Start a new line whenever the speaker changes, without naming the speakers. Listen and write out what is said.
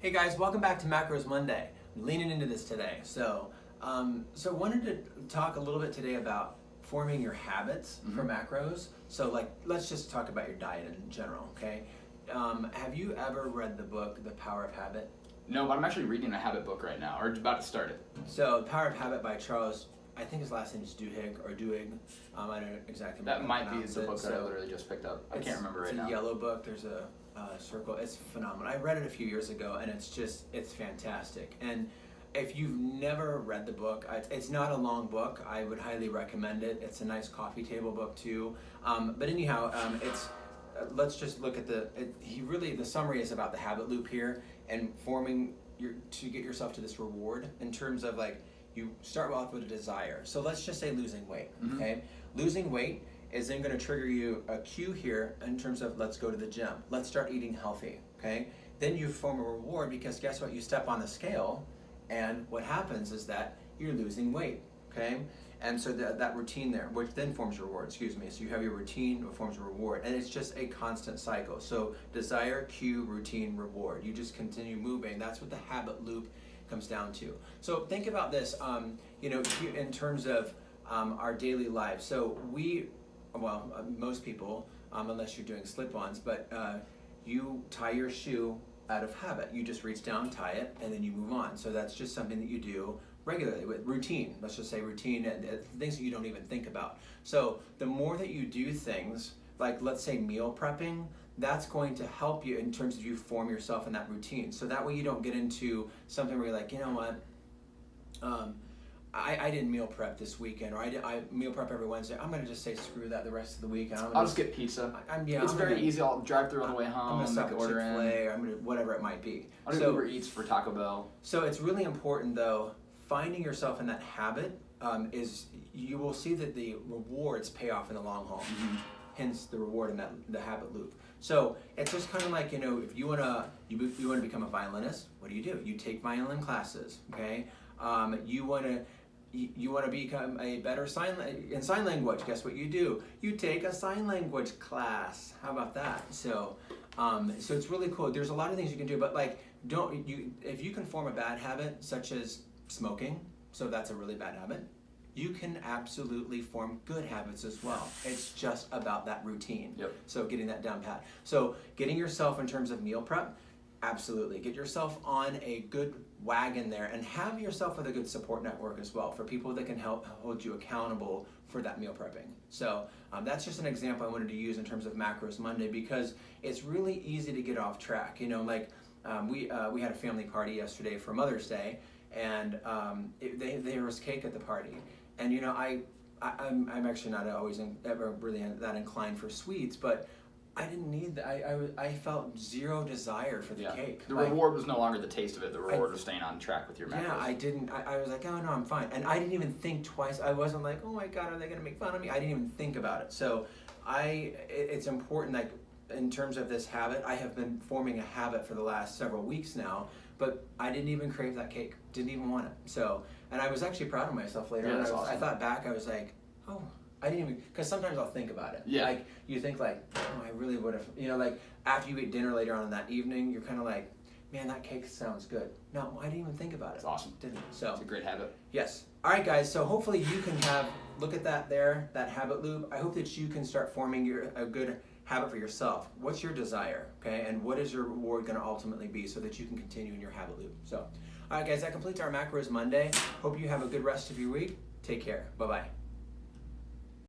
Hey guys, welcome back to Macros Monday. I'm leaning into this today. So wanted to talk a little bit today about forming your habits for macros. So let's just talk about your diet in general, okay? Have you ever read the book, The Power of Habit?
No, but I'm actually reading a habit book right now, or about to start it.
So, The Power of Habit by Charles, I think his last name is Duhigg, or Duhigg. I don't exactly remember.
That might be the book that I literally just picked up. I can't remember right now.
It's a yellow book. There's a circle. It's phenomenal. I read it a few years ago, and it's fantastic. And if you've never read the book, it's not a long book. I would highly recommend it. It's a nice coffee table book too. But anyhow, let's just look at the summary is about the habit loop here and forming to get yourself to this reward in terms of you start off with a desire. So let's just say losing weight, okay? Losing weight is then gonna trigger you a cue here in terms of let's go to the gym. Let's start eating healthy, okay? Then you form a reward because guess what? You step on the scale and what happens is that you're losing weight, okay? And so that routine there, which then forms your reward, excuse me. So you have your routine, it forms a reward. And it's just a constant cycle. So desire, cue, routine, reward. You just continue moving. That's what the habit loop comes down to. So think about this, in terms of our daily lives. So most people, unless you're doing slip-ons, but you tie your shoe out of habit. You just reach down, tie it, and then you move on. So that's just something that you do regularly with routine. Let's just say routine and things that you don't even think about. So the more that you do things, like let's say meal prepping, that's going to help you in terms of you form yourself in that routine. So that way you don't get into something where you're like, you know what, I didn't meal prep this weekend, or I meal prep every Wednesday. I'm gonna just say screw that the rest of the week. And
I'll just get pizza. It's very easy. I'll drive through on the way home.
I'm gonna
make an order in.
Chick-fil-A, or I'm gonna whatever it might be.
I'll do Uber Eats for Taco Bell. So
it's really important though, finding yourself in that habit is you will see that the rewards pay off in the long haul. Hence the reward in the habit loop. So it's just kind of like, if you wanna become a violinist, what do? You take violin classes, okay? You wanna become a better sign language. Guess what you do? You take a sign language class. How about that? So it's really cool. There's a lot of things you can do, but if you can form a bad habit such as smoking, so that's a really bad habit, you can absolutely form good habits as well. It's just about that routine.
Yep.
So getting that down pat. So getting yourself in terms of meal prep, absolutely. Get yourself on a good wagon there and have yourself with a good support network as well for people that can help hold you accountable for that meal prepping. So that's just an example I wanted to use in terms of Macros Monday because it's really easy to get off track. We had a family party yesterday for Mother's Day, and there was cake at the party. And I'm actually not always ever really that inclined for sweets, but I didn't need that. I felt zero desire for the cake.
The reward was no longer the taste of it. The reward was staying on track with your macros.
Yeah, I didn't. I was like, oh no, I'm fine. And I didn't even think twice. I wasn't like, oh my God, are they gonna make fun of me? I didn't even think about it. So it's important, in terms of this habit, I have been forming a habit for the last several weeks now, but I didn't even crave that cake. Didn't even want it. So, and I was actually proud of myself later.
Yeah, that's awesome.
I thought back, I was like, oh, I didn't even, because sometimes I'll think about it.
Yeah.
You think oh, I really would have, after you eat dinner later on in that evening, you're kind of like, man, that cake sounds good. No, I didn't even think about it.
It's awesome.
Didn't. So
it's a great habit.
Yes. All right, guys. So hopefully you can look at that there, that habit loop. I hope that you can start forming a good habit for yourself. What's your desire, okay? And what is your reward going to ultimately be so that you can continue in your habit loop? So, all right, guys, that completes our Macros Monday. Hope you have a good rest of your week. Take care. Bye-bye.